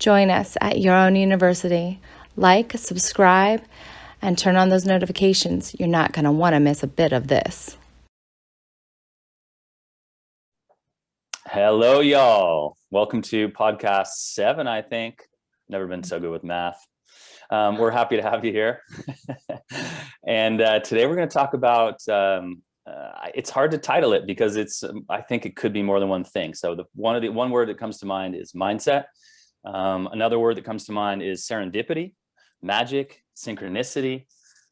Join us at your own university. Like, subscribe, and turn on those notifications. You're not going to want to miss a bit of this. Hello, y'all. Welcome to podcast 7, I think. Never been so good with math. We're happy to have you here. And today we're going to talk about, it's hard to title it because I think it could be more than one thing. So one word that comes to mind is mindset. Another word that comes to mind is serendipity, magic, synchronicity.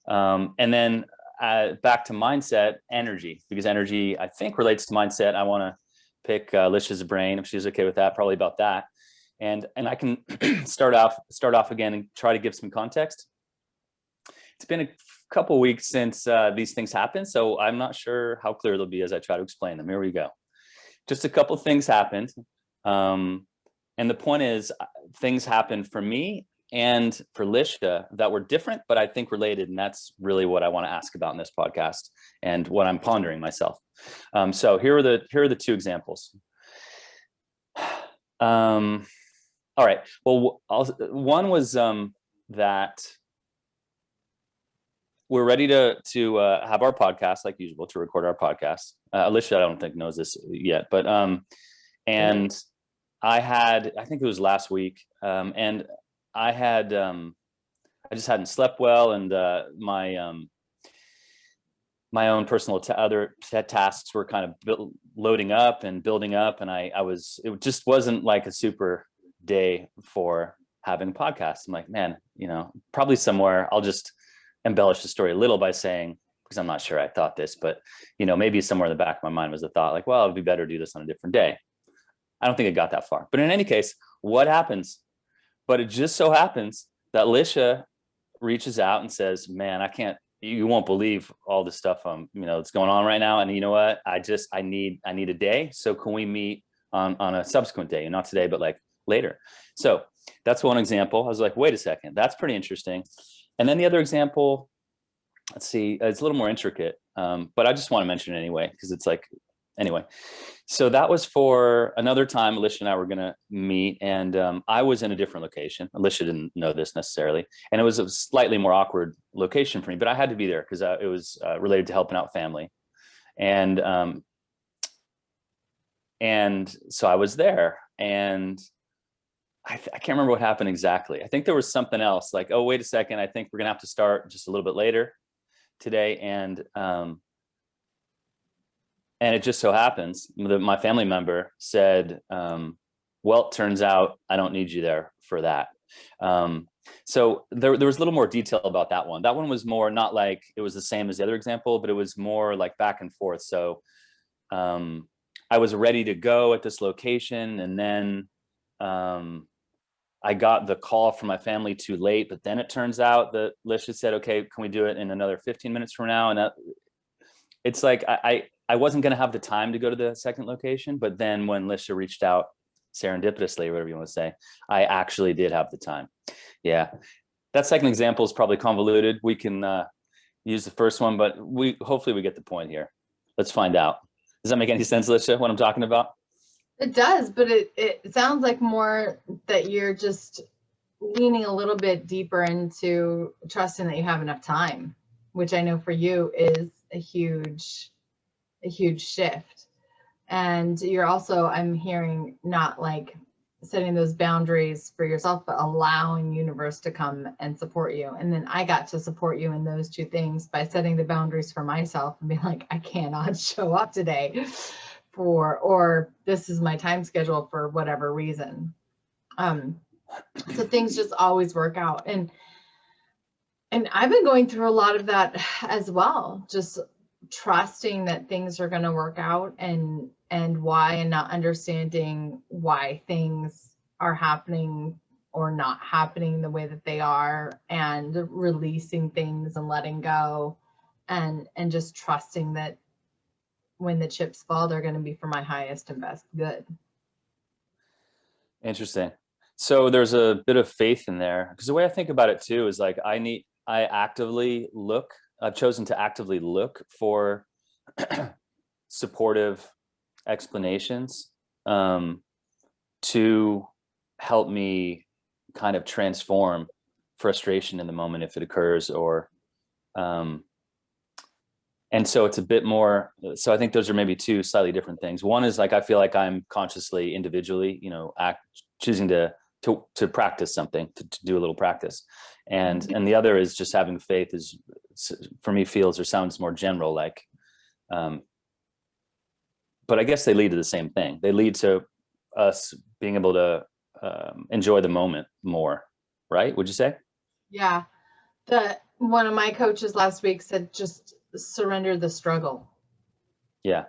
And then back to mindset, energy, because energy, I think, relates to mindset. I want to pick Lisha's brain, if she's okay with that, probably about that. And I can start off again and try to give some context. It's been a couple weeks since these things happened, so I'm not sure how clear they'll be as I try to explain them. Here we go. Just a couple things happened. And the point is, things happened for me and for Lisha that were different, but I think related. And that's really what I want to ask about in this podcast and what I'm pondering myself. So here are the two examples. All right. Well, one was that we're ready to have our podcast, like usual, to record our podcast. Alicia, I don't think knows this yet, but and I think it was last week, and I just hadn't slept well, and my own personal other tasks were kind of loading up and building up, and it just wasn't like a super day for having podcasts. I'm like, man, probably somewhere I'll just embellish the story a little by saying, because I'm not sure I thought this, but maybe somewhere in the back of my mind was the thought like, well, it'd be better to do this on a different day. I don't think it got that far, but in any case, what happens? But it just so happens that Lisha reaches out and says, man, you won't believe all the stuff that's going on right now. And you know what? I need a day. So can we meet on a subsequent day? Not today, but like later. So that's one example. I was like, wait a second, that's pretty interesting. And then the other example, let's see, it's a little more intricate, but I just want to mention it anyway, because it's like, anyway. So that was for another time Alicia and I were going to meet, and I was in a different location. Alicia didn't know this necessarily, and it was a slightly more awkward location for me, but I had to be there because it was related to helping out family. And so I was there, and I can't remember what happened exactly. I think there was something else, like, oh, wait a second, I think we're going to have to start just a little bit later today. And it just so happens that my family member said, well, it turns out I don't need you there for that. So there was a little more detail about that one. That one was more not like it was the same as the other example, but it was more like back and forth. So I was ready to go at this location, and then I got the call from my family too late, but then it turns out that Lisha said, okay, can we do it in another 15 minutes from now? And it's like, I wasn't going to have the time to go to the second location, but then when Lisha reached out serendipitously, or whatever you want to say, I actually did have the time. Yeah. That second example is probably convoluted. We can use the first one, but hopefully we get the point here. Let's find out. Does that make any sense, Lisha, what I'm talking about? It does, but it sounds like more that you're just leaning a little bit deeper into trusting that you have enough time, which I know for you is a huge shift. And you're also, I'm hearing, not like setting those boundaries for yourself, but allowing universe to come and support you. And then I got to support you in those two things by setting the boundaries for myself and being like, I cannot show up today or this is my time schedule for whatever reason. So things just always work out. And I've been going through a lot of that as well, just trusting that things are going to work out and why, and not understanding why things are happening or not happening the way that they are, and releasing things and letting go, and just trusting that when the chips fall, they're going to be for my highest and best good. Interesting. So there's a bit of faith in there, because the way I think about it too is like I've chosen to actively look for supportive explanations to help me kind of transform frustration in the moment if it occurs, or and so it's a bit more, so I think those are maybe two slightly different things. One is like, I feel like I'm consciously, individually, choosing to practice something, to do a little practice. And the other is just having faith is, for me, feels or sounds more general, like, but I guess they lead to the same thing. They lead to us being able to enjoy the moment more, right? Would you say? Yeah. One of my coaches last week said, just surrender the struggle. Yeah.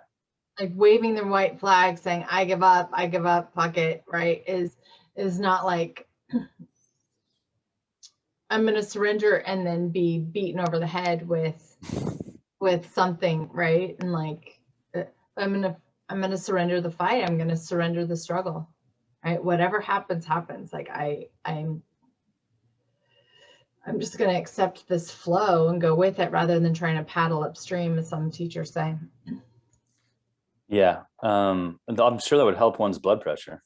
Like waving the white flag saying, I give up, fuck it, right? Is not like, I'm going to surrender and then be beaten over the head with something, right? And like, I'm going to surrender the fight. I'm going to surrender the struggle, right? Whatever happens, happens. Like I'm just going to accept this flow and go with it rather than trying to paddle upstream, as some teachers say. Yeah. I'm sure that would help one's blood pressure.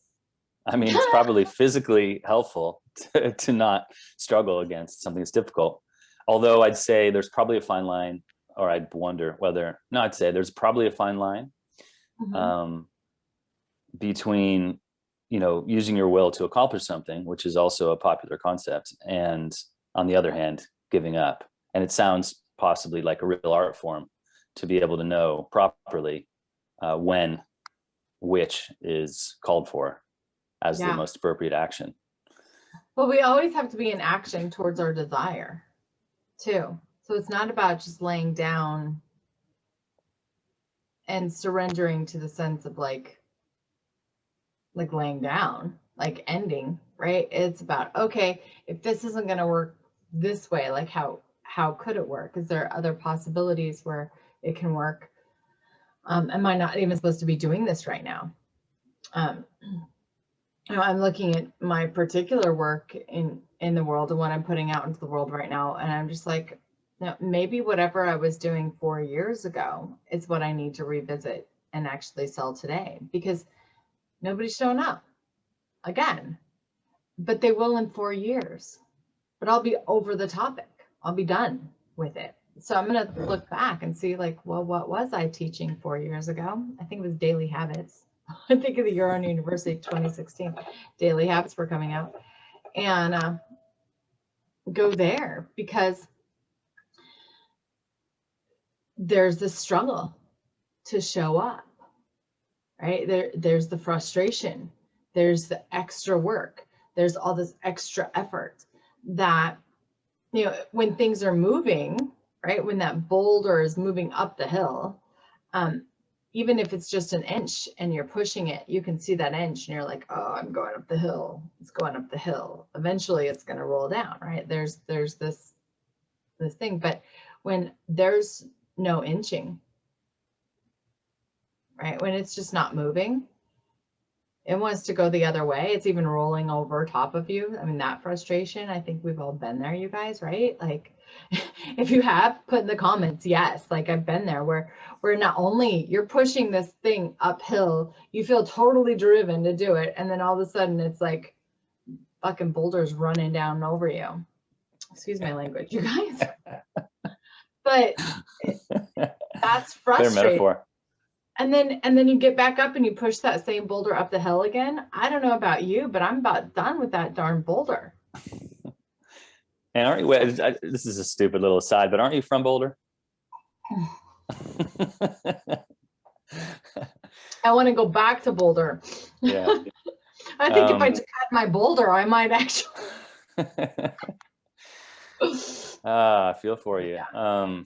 I mean, it's probably physically helpful to not struggle against something that's difficult. Although I'd say there's probably a fine line, or I'd wonder whether, no, I'd say there's probably a fine line between, using your will to accomplish something, which is also a popular concept, and on the other hand, giving up. And it sounds possibly like a real art form to be able to know properly when which is called for as the most appropriate action. Well, we always have to be in action towards our desire too. So it's not about just laying down and surrendering to the sense of like laying down, like ending, right? It's about, okay, if this isn't going to work this way, like how could it work? Is there other possibilities where it can work? Am I not even supposed to be doing this right now? I'm looking at my particular work in the world and what I'm putting out into the world right now, and I'm just like, maybe whatever I was doing 4 years ago is what I need to revisit and actually sell today, because nobody's showing up again, but they will in 4 years. But I'll be over the topic. I'll be done with it. So I'm going to look back and see, like, well, what was I teaching 4 years ago? I think it was daily habits. I think of the Euro University 2016, daily habits were coming out, and go there, because there's the struggle to show up, right? There's the frustration. There's the extra work. There's all this extra effort that, when things are moving, right? When that boulder is moving up the hill, even if it's just an inch and you're pushing it, you can see that inch and you're like, oh, I'm going up the hill. It's going up the hill. Eventually it's going to roll down, right? There's this thing. But when there's no inching, right? When it's just not moving, it wants to go the other way. It's even rolling over top of you. I mean, that frustration, I think we've all been there, you guys, right? Like, if you have, put in the comments, yes, like I've been there, where not only you're pushing this thing uphill, you feel totally driven to do it, and then all of a sudden it's like fucking boulders running down over you. Excuse my language, you guys. But that's frustrating. Fair metaphor. And then you get back up and you push that same boulder up the hill again. I don't know about you, but I'm about done with that darn boulder. And aren't you, this is a stupid little aside, but aren't you from Boulder? I want to go back to Boulder. Yeah. I think if I just had my boulder, I might actually. I feel for you. I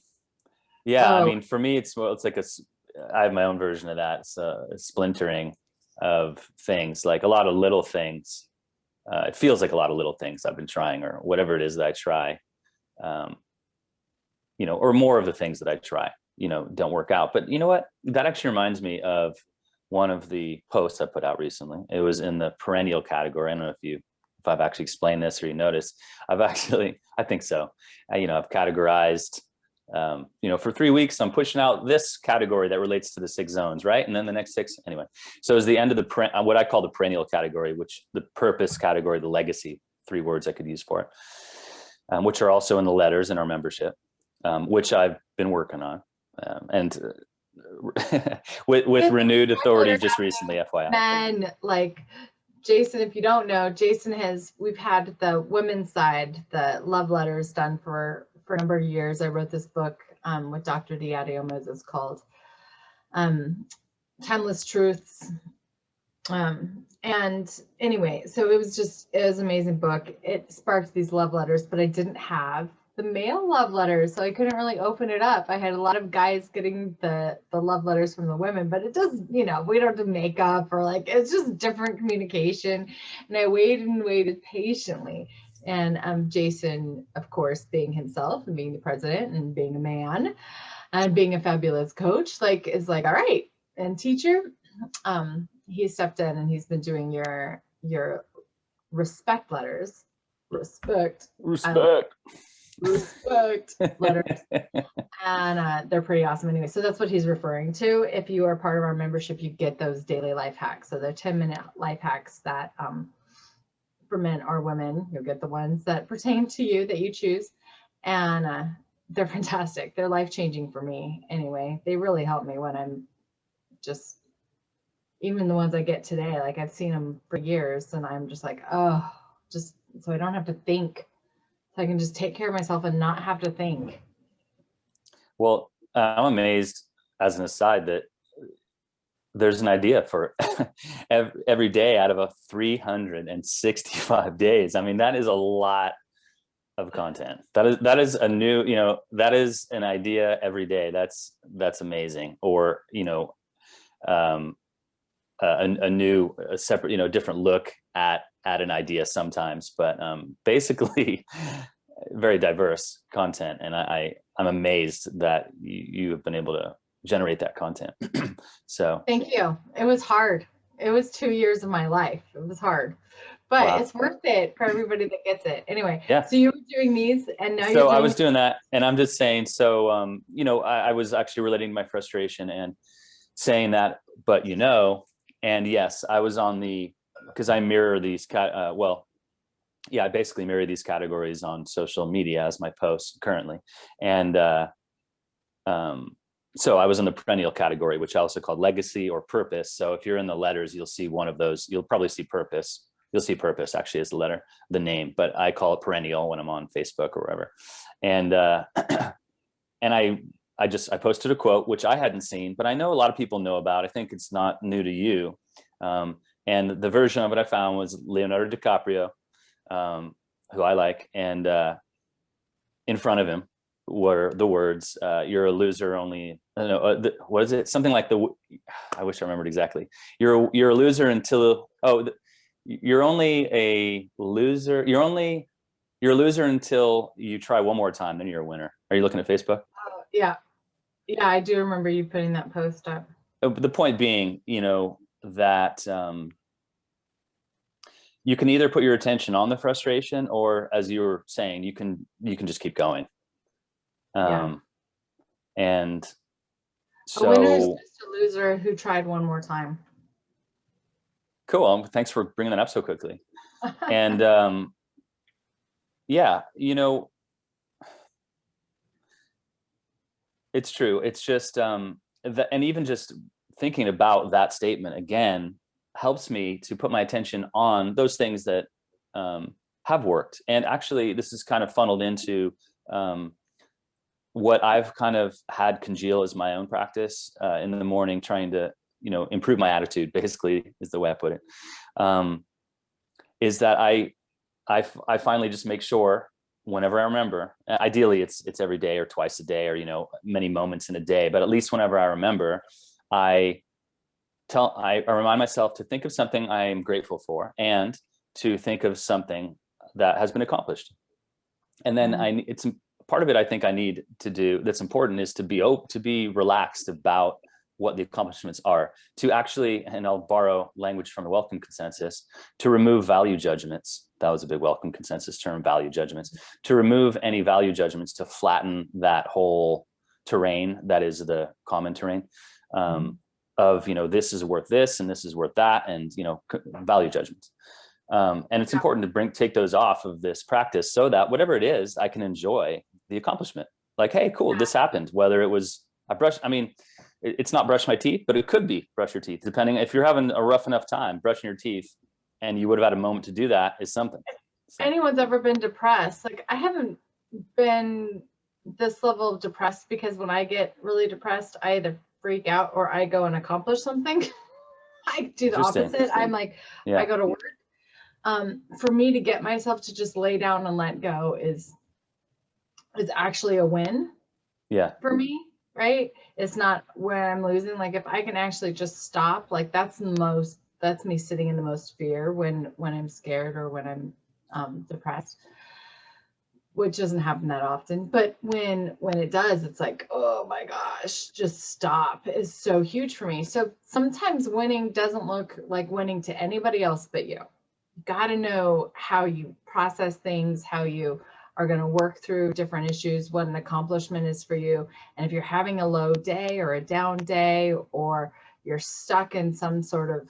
mean, for me, it's like I have my own version of that. It's a splintering of things, like a lot of little things. It feels like a lot of little things I've been trying, or whatever it is that I try, or more of the things that I try, don't work out. But you know what? That actually reminds me of one of the posts I put out recently. It was in the perennial category. I don't know if I've actually explained this or you noticed. I think so. I've categorized, for 3 weeks, I'm pushing out this category that relates to the 6 zones, right? And then the next 6, anyway. So it's the end of what I call the perennial category, which the purpose category, the legacy three words I could use for it, which are also in the letters in our membership, which I've been working on, and with renewed authority just recently, FYI. Men, like Jason, if you don't know, we've had the women's side, the love letters done for a number of years. I wrote this book with Dr. Diadio Moses called Timeless Truths. And anyway, so it was an amazing book. It sparked these love letters, but I didn't have the male love letters, so I couldn't really open it up. I had a lot of guys getting the love letters from the women, but it does, we don't do makeup or it's just different communication. And I waited and waited patiently. And Jason, of course, being himself and being the president and being a man and being a fabulous coach, is all right. And teacher, he stepped in and he's been doing your respect letters. Respect letters. And they're pretty awesome anyway. So that's what he's referring to. If you are part of our membership, you get those daily life hacks. So they're 10-minute life hacks that for men or women, you'll get the ones that pertain to you that you choose. And they're fantastic. They're life-changing for me anyway. They really help me when I'm just, even the ones I get today, I've seen them for years and I'm just just so I don't have to think. So I can just take care of myself and not have to think. Well, I'm amazed, as an aside, that there's an idea for every day out of a 365 days. I mean, that is a lot of content. That is a new, that is an idea every day. That's amazing. Or, a separate, different look at an idea sometimes, but basically very diverse content. And I'm amazed that you have been able to generate that content. So thank you. It was hard. It was 2 years of my life. It was hard, but wow. It's worth it for everybody that gets it. Anyway, yeah. So you were doing these and now you're I was doing that, and I'm just saying, so, I was actually relating to my frustration and saying that, but, and yes, I was on because I mirror these, I basically mirror these categories on social media as my posts currently. And so I was in the perennial category, which I also called legacy or purpose. So if you're in the letters, you'll see one of those. You'll probably see purpose. You'll see purpose actually as the name, but I call it perennial when I'm on Facebook or wherever. And and I posted a quote, which I hadn't seen, but I know a lot of people know about. I think it's not new to you. And the version of it I found was Leonardo DiCaprio, who I like, and in front of him were the words, "You're a loser only." What is it? Something like I wish I remembered exactly. You're a loser until you're only a loser. You're a loser until you try one more time. Then you're a winner. Are you looking at Facebook? Yeah, I do remember you putting that post up. The point being, that you can either put your attention on the frustration, or, as you were saying, you can just keep going. And so, a winner is just a loser who tried one more time. Cool. Thanks for bringing that up so quickly. And it's true. It's just and even just thinking about that statement again helps me to put my attention on those things that have worked. And actually, this is kind of funneled into what I've kind of had congeal as my own practice in the morning, trying to, improve my attitude, basically, is the way I put it. Is that I finally just make sure, whenever I remember, ideally it's every day or twice a day, or, many moments in a day, but at least whenever I remember, I remind myself to think of something I am grateful for, and to think of something that has been accomplished. And then it's part of it I think I need to do that's important is to be relaxed about what the accomplishments are, to actually, and I'll borrow language from the Welcome Consensus, to remove value judgments. That was a big Welcome Consensus term, value judgments, to remove any value judgments, to flatten that whole terrain that is the common terrain of, this is worth this and this is worth that, and, value judgments. And it's important to take those off of this practice so that whatever it is, I can enjoy the accomplishment. Like, hey, cool, this happened. Whether it was it's not brush my teeth, but it could be brush your teeth, depending. If you're having a rough enough time brushing your teeth and you would have had a moment to do that, is something. So. Anyone's ever been depressed? Like, I haven't been this level of depressed, because when I get really depressed, I either freak out or I go and accomplish something. I do the opposite. I'm like, I go to work. For me to get myself to just lay down and let go is actually a win. Yeah. For me, right? It's not where I'm losing. Like, if I can actually just stop, like, that's me sitting in the most fear when I'm scared or when I'm depressed, which doesn't happen that often. But when it does, it's like, oh my gosh, just stop is so huge for me. So sometimes winning doesn't look like winning to anybody else but you. You got to know how you process things, how you are going to work through different issues, what an accomplishment is for you. And if you're having a low day or a down day, or you're stuck in some sort of,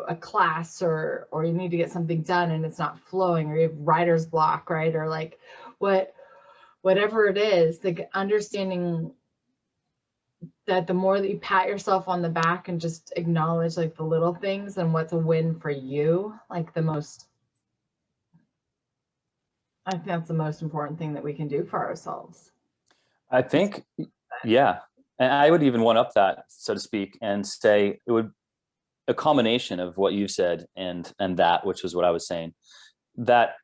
a class, or you need to get something done and it's not flowing, or you have writer's block, right? Or like whatever it is, the understanding that the more that you pat yourself on the back and just acknowledge like the little things and what's a win for you, like I think that's the most important thing that we can do for ourselves. I think, yeah. And I would even one up that, so to speak, and say it would a combination of what you said and that, which was what I was saying, that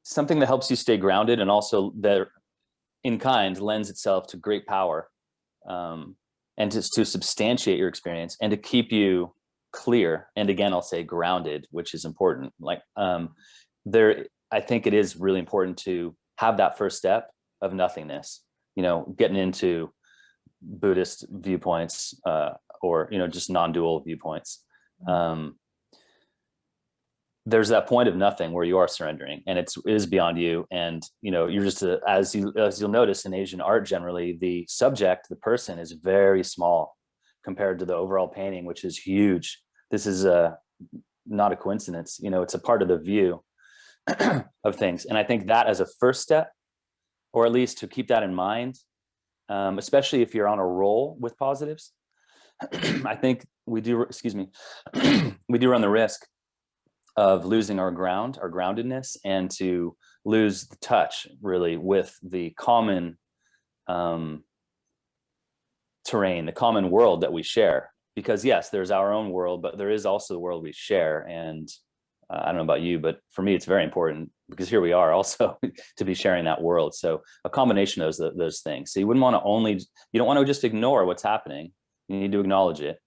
something that helps you stay grounded and also that in kind lends itself to great power, and to substantiate your experience and to keep you clear. And again, I'll say grounded, which is important. Like, I think it is really important to have that first step of nothingness, getting into Buddhist viewpoints, or, just non-dual viewpoints. There's that point of nothing where you are surrendering and it is beyond you. And, you're just, as you'll notice in Asian art, generally the subject, the person, is very small compared to the overall painting, which is huge. This is not a coincidence. It's a part of the view of things. And I think that as a first step, or at least to keep that in mind, especially if you're on a roll with positives, I think we do run the risk of losing our groundedness, and to lose the touch really with the common terrain, the common world that we share. Because yes, there's our own world, but there is also the world we share. And I don't know about you, but for me, it's very important, because here we are also to be sharing that world. So a combination of those things. So you don't want to just ignore what's happening. You need to acknowledge it.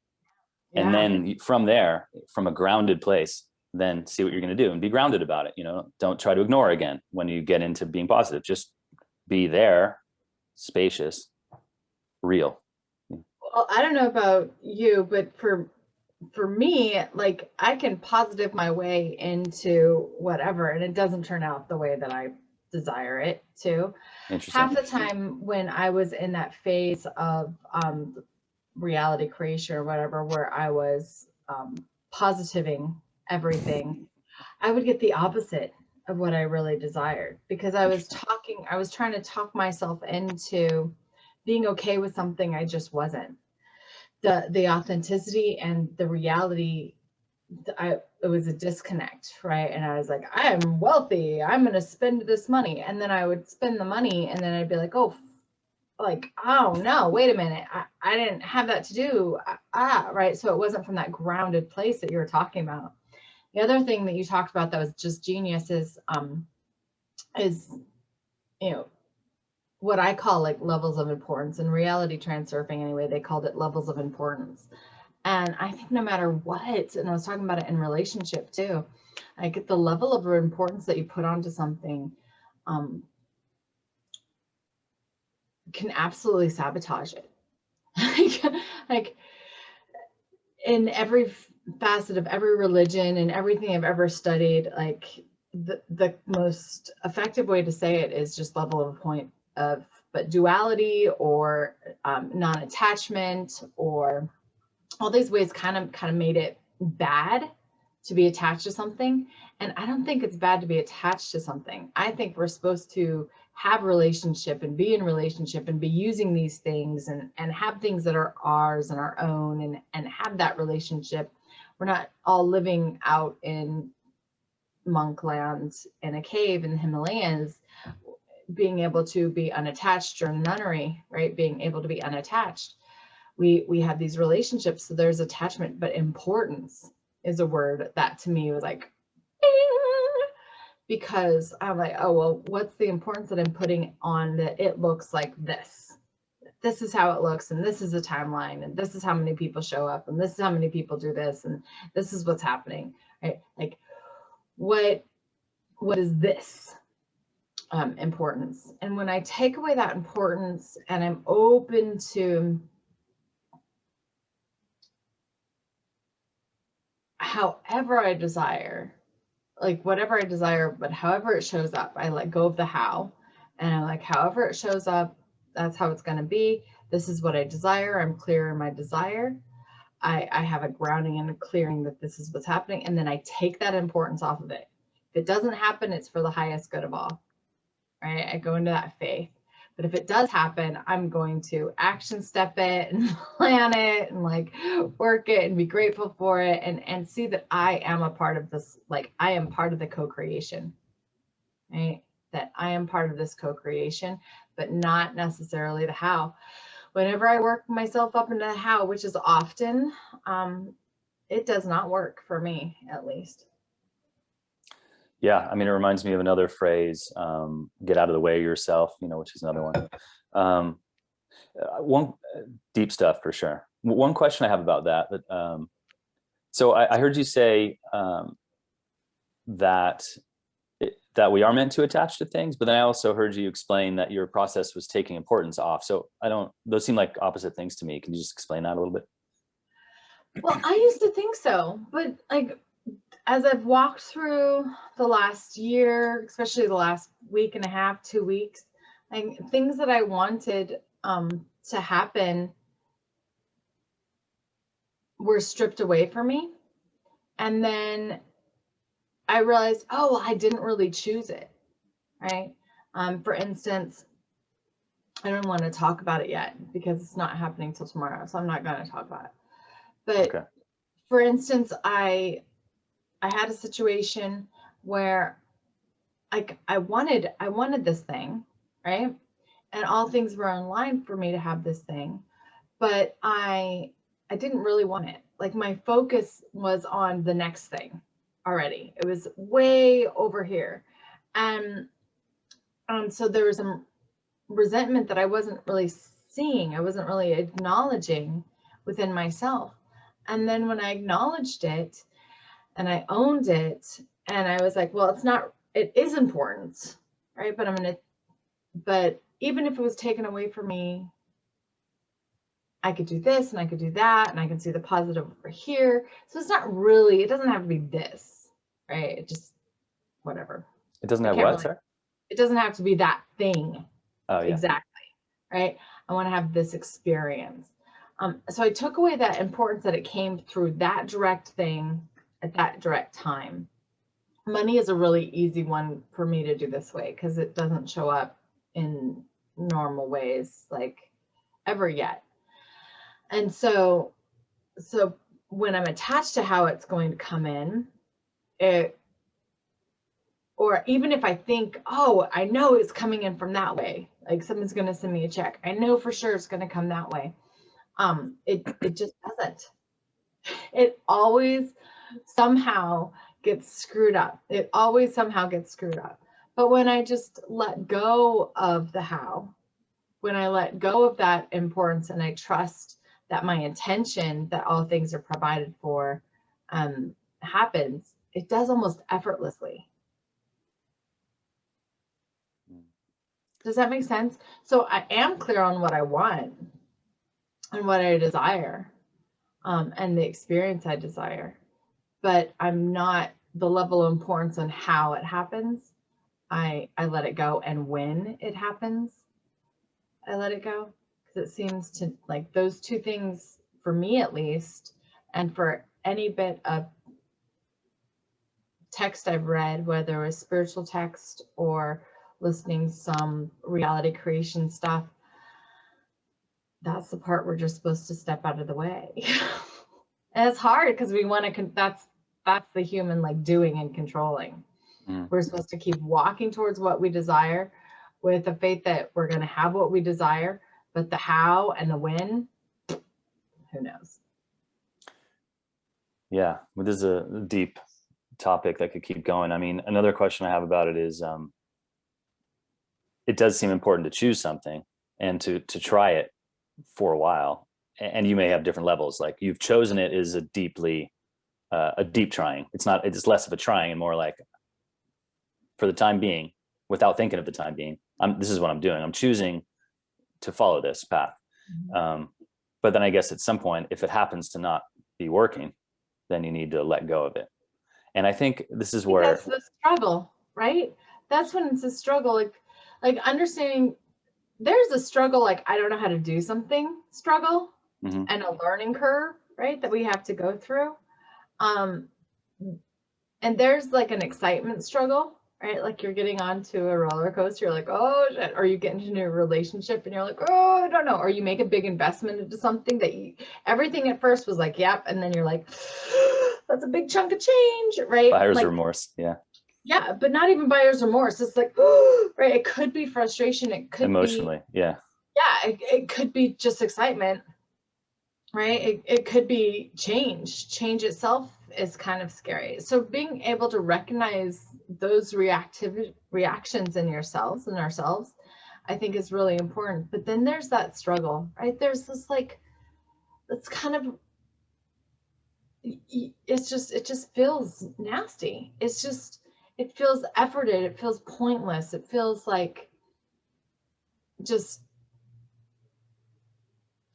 Yeah. And then from there, from a grounded place, then see what you're going to do and be grounded about it. Don't try to ignore again when you get into being positive. Just be there, spacious, real. Well, I don't know about you, but for me, like, I can positive my way into whatever, and it doesn't turn out the way that I desire it to. Half the time when I was in that phase of reality creation or whatever, where I was positiving everything, I would get the opposite of what I really desired, because I was trying to talk myself into being okay with something I just wasn't. The authenticity and the reality, it was a disconnect, right? And I was like, I am wealthy, I'm going to spend this money. And then I would spend the money, and then I'd be like, oh no, wait a minute. I didn't have that to do. Right. So it wasn't from that grounded place that you were talking about. The other thing that you talked about that was just genius is what I call like levels of importance. In reality transurfing anyway, they called it levels of importance. And I think no matter what, and I was talking about it in relationship too, like the level of importance that you put onto something can absolutely sabotage it. like in every facet of every religion and everything I've ever studied, like the most effective way to say it is just level of point of, but duality or non-attachment, or all these ways kind of made it bad to be attached to something. And I don't think it's bad to be attached to something. I think we're supposed to have relationship and be in relationship and be using these things and have things that are ours and our own and have that relationship. We're not all living out in monk land in a cave in the Himalayas, being able to be unattached during nunnery, right? Being able to be unattached. We have these relationships, so there's attachment, but importance is a word that to me was like, ding, because I'm like, oh, well, what's the importance that I'm putting on that it looks like this? This is how it looks, and this is the timeline, and this is how many people show up, and this is how many people do this, and this is what's happening, right? Like, what is this importance? And when I take away that importance and I'm open to however I desire, like whatever I desire, but however it shows up, I let go of the how. And I'm like, however it shows up, that's how it's going to be. This is what I desire. I'm clear in my desire. I have a grounding and a clearing that this is what's happening. And then I take that importance off of it. If it doesn't happen, it's for the highest good of all, right? I go into that faith. But if it does happen, I'm going to action step it and plan it and like work it and be grateful for it and see that I am a part of this, like I am part of the co-creation, right? That I am part of this co-creation, but not necessarily the how. Whenever I work myself up into the how, which is often, it does not work for me, at least. Yeah, I mean, it reminds me of another phrase, get out of the way of yourself, which is another one. One deep stuff for sure. One question I have about that, so I heard you say that we are meant to attach to things, but then I also heard you explain that your process was taking importance off. So those seem like opposite things to me. Can you just explain that a little bit? Well, I used to think so, but like, as I've walked through the last year, especially the last week and a half, 2 weeks, like things that I wanted to happen were stripped away from me. And then I realized, oh, well, I didn't really choose it, right? For instance, I don't want to talk about it yet because it's not happening till tomorrow, so I'm not going to talk about it. But okay. For instance, I had a situation where I wanted this thing, right? And all things were in line for me to have this thing, but I didn't really want it. Like my focus was on the next thing already. It was way over here. And so there was some resentment that I wasn't really seeing. I wasn't really acknowledging within myself. And then when I acknowledged it and I owned it and I was like, well, it is important, right? But even if it was taken away from me, I could do this and I could do that and I can see the positive over here. So it doesn't have to be this, right? It just, whatever. It doesn't have what, sir? It doesn't have to be that thing. Oh, yeah. Exactly, right? I want to have this experience. So I took away that importance that it came through that direct thing at that direct time. Money is a really easy one for me to do this way because it doesn't show up in normal ways like ever yet. And so when I'm attached to how it's going to come in, or even if I think, oh, I know it's coming in from that way, like someone's going to send me a check, I know for sure it's going to come that way. It just doesn't. It always somehow gets screwed up. It always somehow gets screwed up. But when I just let go of the how, when I let go of that importance and I trust that my intention that all things are provided for happens, it does almost effortlessly. Does that make sense? So I am clear on what I want and what I desire and the experience I desire, but I'm not the level of importance on how it happens. I let it go, and when it happens, I let it go, because it seems to, like, those two things for me at least, and for any bit of text I've read, whether it was spiritual text or listening some reality creation stuff, that's the part we're just supposed to step out of the way. And it's hard because we want to, that's the human like doing and controlling. We're supposed to keep walking towards what we desire with the faith that we're going to have what we desire, but the how and the when, who knows? Yeah, well, this is a deep topic that could keep going. I mean, another question I have about it is, it does seem important to choose something and to try it for a while. And you may have different levels. Like you've chosen it is a deep trying. It's less of a trying and more like, for the time being, without thinking of the time being, this is what I'm doing. I'm choosing to follow this path. But then I guess at some point, if it happens to not be working, then you need to let go of it. And I think this is where that's the struggle, right? That's when it's a struggle. Like understanding there's a struggle, like I don't know how to do something struggle, and a learning curve, right? That we have to go through. And there's like an excitement struggle, right? Like you're getting onto a roller coaster, you're like, oh shit, or you get into a new relationship and you're like, oh, I don't know. Or you make a big investment into something that everything at first was like, yep. And then you're like, that's a big chunk of change, right? buyer's like, remorse. Yeah. Yeah, but not even buyer's remorse. It's like, right. It could be frustration. It could emotionally. Yeah. Yeah. It could be just excitement, right? It could be change. Change itself is kind of scary. So being able to recognize those reactions in yourselves and ourselves, I think is really important. But then there's that struggle, right? There's this like, it's kind of, it just feels nasty. It feels efforted. It feels pointless. It feels like just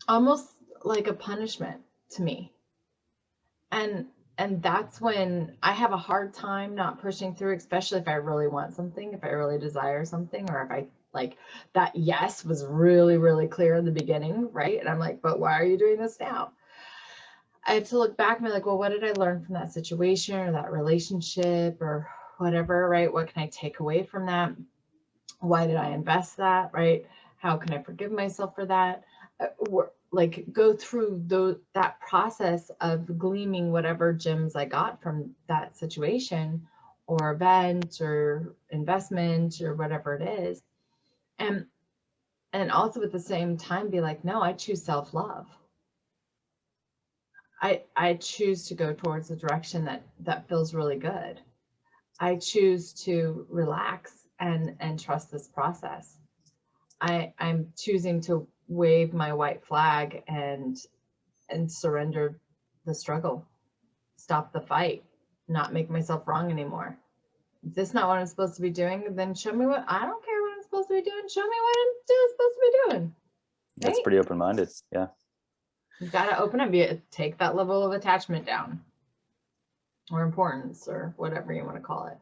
almost like a punishment to me. And that's when I have a hard time not pushing through, especially if I really want something, if I really desire something, or if I like that yes was really, really clear in the beginning, right? And I'm like, but why are you doing this now? I have to look back and be like, well, what did I learn from that situation or that relationship or whatever, right? What can I take away from that? Why did I invest that, right? How can I forgive myself for that? Like go through that process of gleaming whatever gems I got from that situation or event or investment or whatever it is. And also at the same time be like, no, I choose self-love. I choose to go towards a direction that feels really good. I choose to relax and trust this process. I'm choosing to wave my white flag and surrender the struggle, stop the fight, not make myself wrong anymore. If this is not what I'm supposed to be doing, then show me what, I don't care what I'm supposed to be doing. Show me what I'm supposed to be doing. Right? That's pretty open-minded. Yeah. You got to open up, take that level of attachment down or importance or whatever you want to call it.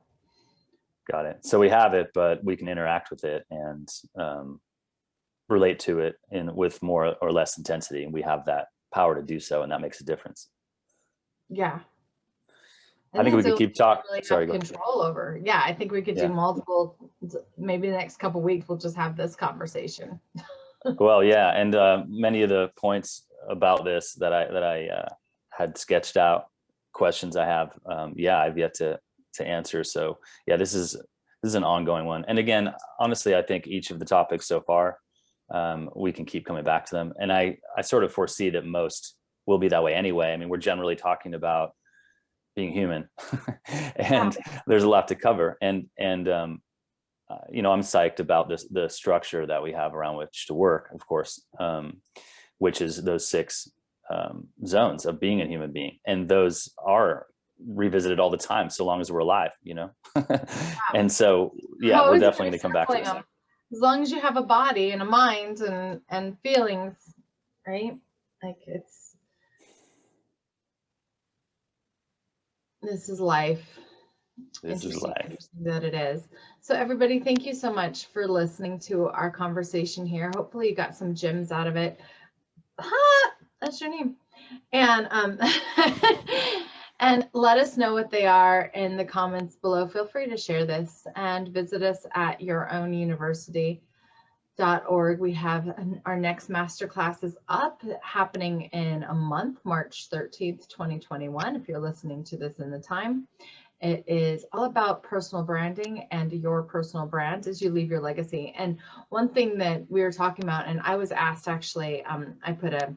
Got it. So we have it, but we can interact with it and relate to it with more or less intensity. And we have that power to do so. And that makes a difference. Yeah. I think we could keep talking. Really Sorry, control over. Yeah, I think we could do multiple. Maybe the next couple of weeks we'll just have this conversation. Well, yeah, and many of the points about this that I had sketched out, questions I have, I've yet to answer. So yeah, this is an ongoing one. And again, honestly, I think each of the topics so far, we can keep coming back to them. And I sort of foresee that most will be that way anyway. I mean, we're generally talking about being human and there's a lot to cover. And I'm psyched about the structure that we have around which to work, of course, which is those 6 zones of being a human being. And those are revisited all the time, so long as we're alive, And so, yeah, we're definitely going to come back to this. As long as you have a body and a mind and feelings, right? Like this is life. This is life. Interesting that it is. So everybody, thank you so much for listening to our conversation here. Hopefully you got some gems out of it. That's your name. And And let us know what they are in the comments below. Feel free to share this and visit us at yourownuniversity.org. We have our next masterclass is up, happening in a month, March 13th, 2021, if you're listening to this in the time. It is all about personal branding and your personal brand as you leave your legacy. And one thing that we were talking about, and I was asked actually, I put a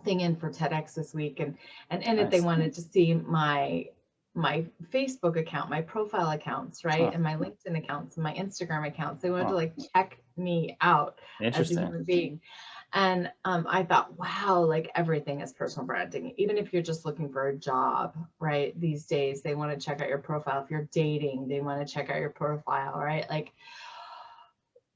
thing in for TEDx this week, and in it they Nice. wanted to see my Facebook account, my profile accounts, right? Huh. And my LinkedIn accounts and my Instagram accounts. They wanted Huh. to like check me out as a Interesting. human being. And I thought, wow, like everything is personal branding. Even if you're just looking for a job, right? These days, they want to check out your profile. If you're dating, they want to check out your profile, right? Like,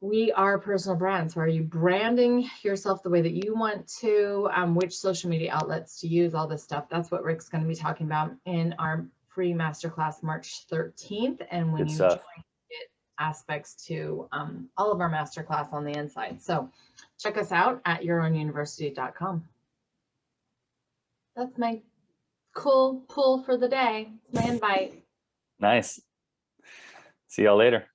we are personal brands. So are you branding yourself the way that you want to? Which social media outlets to use, all this stuff. That's what Rick's going to be talking about in our free masterclass March 13th. And when Good you stuff. join, you get aspects to all of our masterclass on the inside. So check us out at yourownuniversity.com. That's my cool pull for the day. It's my invite. Nice. See y'all later.